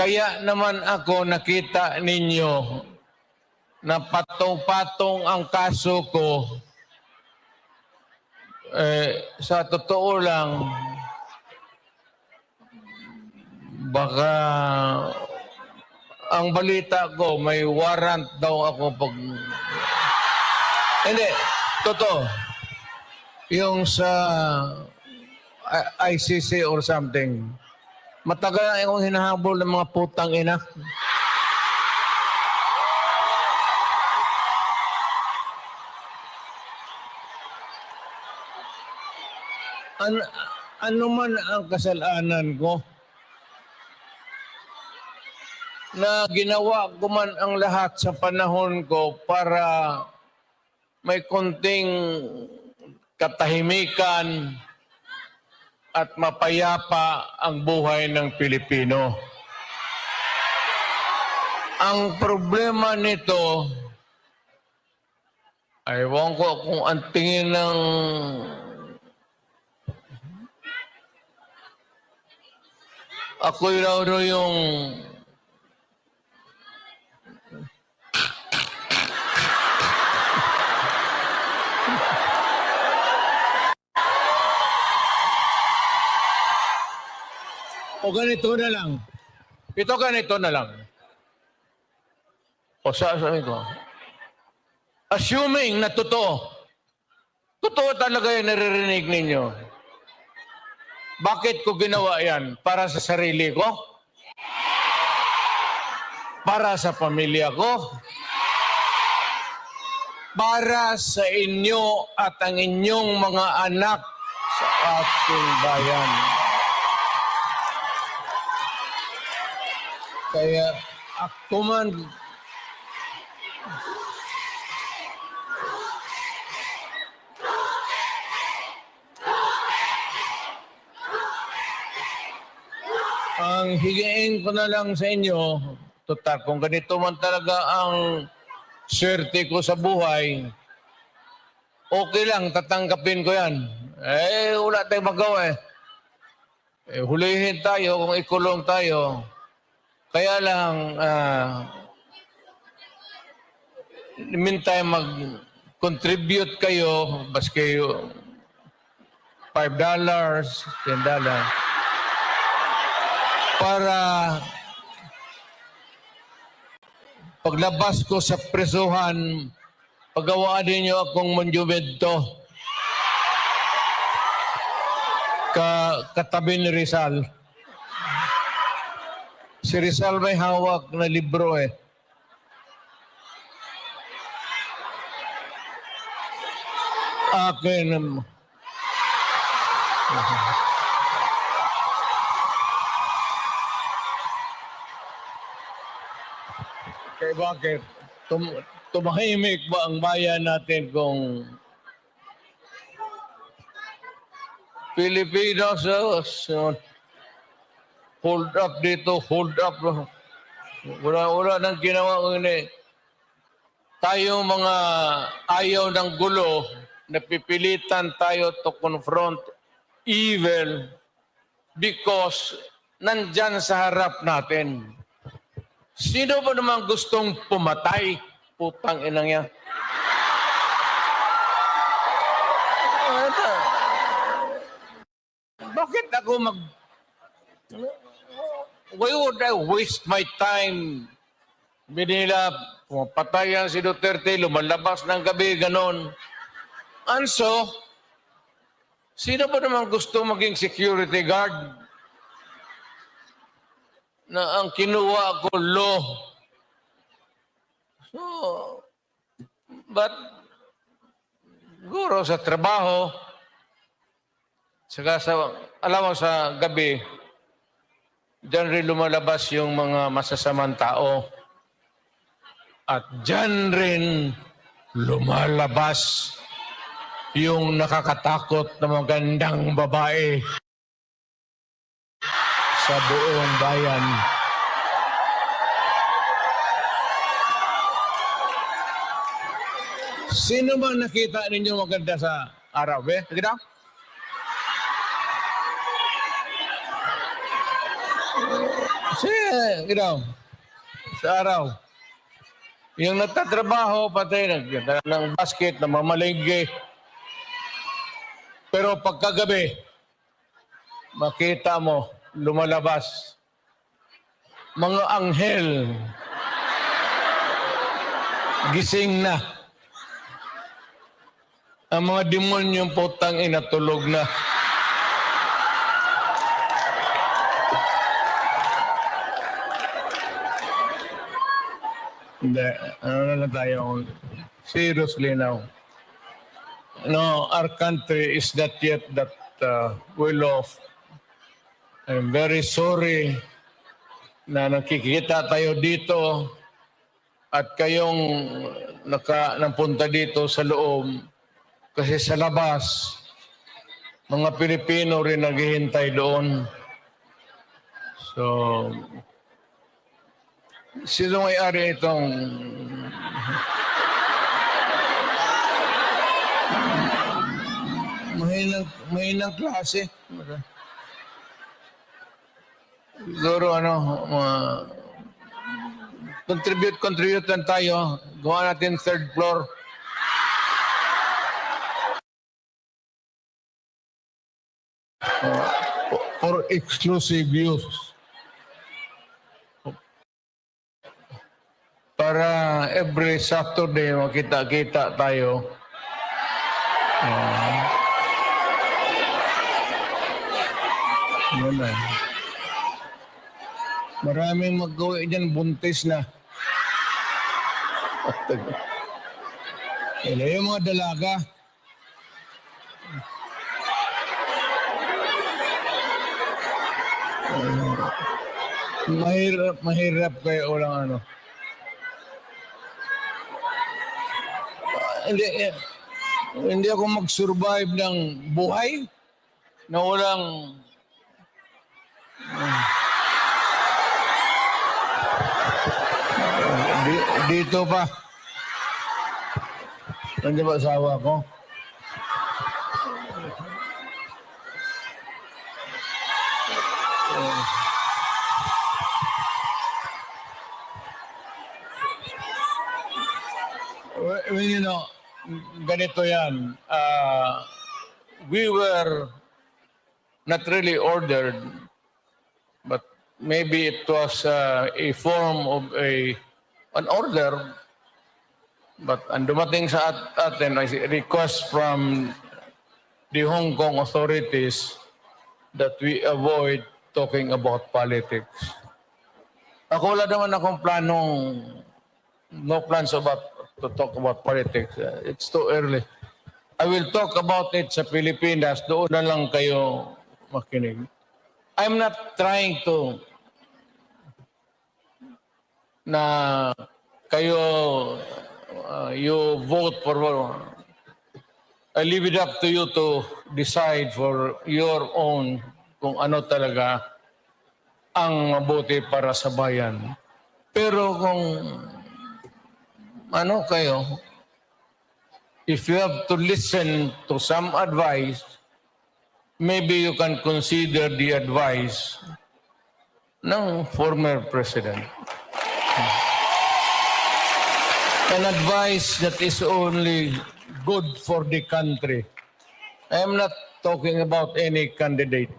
Kaya naman ako nakita ninyo na patong-patong ang kaso ko. Sa totoo lang, baka ang balita ko may warrant daw ako pag... Hindi, totoo. Yung sa ICC or something. Matagal na akong hinahabol ng mga putang ina. Ano man ang kasalanan ko, na ginawa ko man ang lahat sa panahon ko para may konting katahimikan at mapayapa ang buhay ng Pilipino. Ang problema nito, ewan ko kung ang tingin ng ako yung o ganito na lang. Ito ganito na lang. O sabi ko, assuming na totoo talaga yung naririnig ninyo. Bakit ko ginawa yan? Para sa sarili ko? Para sa pamilya ko? Para sa inyo at ang inyong mga anak sa ating bayan. Kaya ako man ang higiin ko na lang sa inyo, total, kung ganito man talaga ang swerte ko sa buhay, okay lang, tatanggapin ko yan. Wala tayong magawa hulihin tayo kung ikulong tayo. Kaya lang, meantime, mag-contribute kayo, baski $5, $10, para paglabas ko sa presuhan, pagawaan ninyo akong monumento katabi ni Rizal. Si Rizal may hawak na libro Akin. Kaya bakit? Tumahimik ba ang bayan natin kung Pilipinas hold up dito, hold up. Wala nang ginawa ko ini. Tayo mga ayaw ng gulo, napipilitan tayo to confront evil because nandyan sa harap natin. Sino ba naman gustong pumatay? Putang inang yan. Bakit ako why would I waste my time? Binila, pumapatayan si Duterte, lumalabas ng gabi, ganon. And so, sino ba naman gusto maging security guard? Na ang kinuha ko law. So, but, siguro sa trabaho, saka alam mo sa gabi, diyan rin lumalabas yung mga masasamang tao. At diyan rin lumalabas yung nakakatakot na magandang babae sa buong bayan. Sino man nakita ninyo maganda sa araw? Nakita? Kasi, sa araw. Yung nagtatrabaho, patay ng basket, namamalengke. Pero pagkagabi, makita mo, lumalabas, mga anghel, gising na. Ang mga demonyong putang inatulog na. Hindi, ano na lang tayo, seriously now. No, our country is not yet that well off. I'm very sorry na nakikita tayo dito at kayong napunta dito sa loob kasi sa labas, mga Pilipino rin naghihintay doon. So, sino may-ari itong mahinang klase? Siguro contribute lang tayo. Gawa natin third floor. For exclusive use. Para every Saturday makita-kita tayo. Yun na. Maraming mag-uwi dyan, buntis na. Yung mga dalaga. Mahirap kayo walang hindi ako mag-survive ng buhay na walang dito pa. Nandiyan ba asawa ko? Well, you know, ganito yan. We were not really ordered, but maybe it was a form of an order. But ang dumating sa atin ay request from the Hong Kong authorities that we avoid talking about politics. Ako wala naman akong no plans to talk about politics. It's too early. I will talk about it sa Pilipinas. Doon na lang kayo makinig. I'm not trying to na kayo you vote for I leave it up to you to decide for your own kung ano talaga ang mabuti para sa bayan. Pero kung kayo, if you have to listen to some advice, maybe you can consider the advice ng former president. An advice that is only good for the country. I am not talking about any candidate,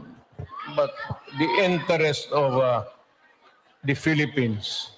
but the interest of the Philippines.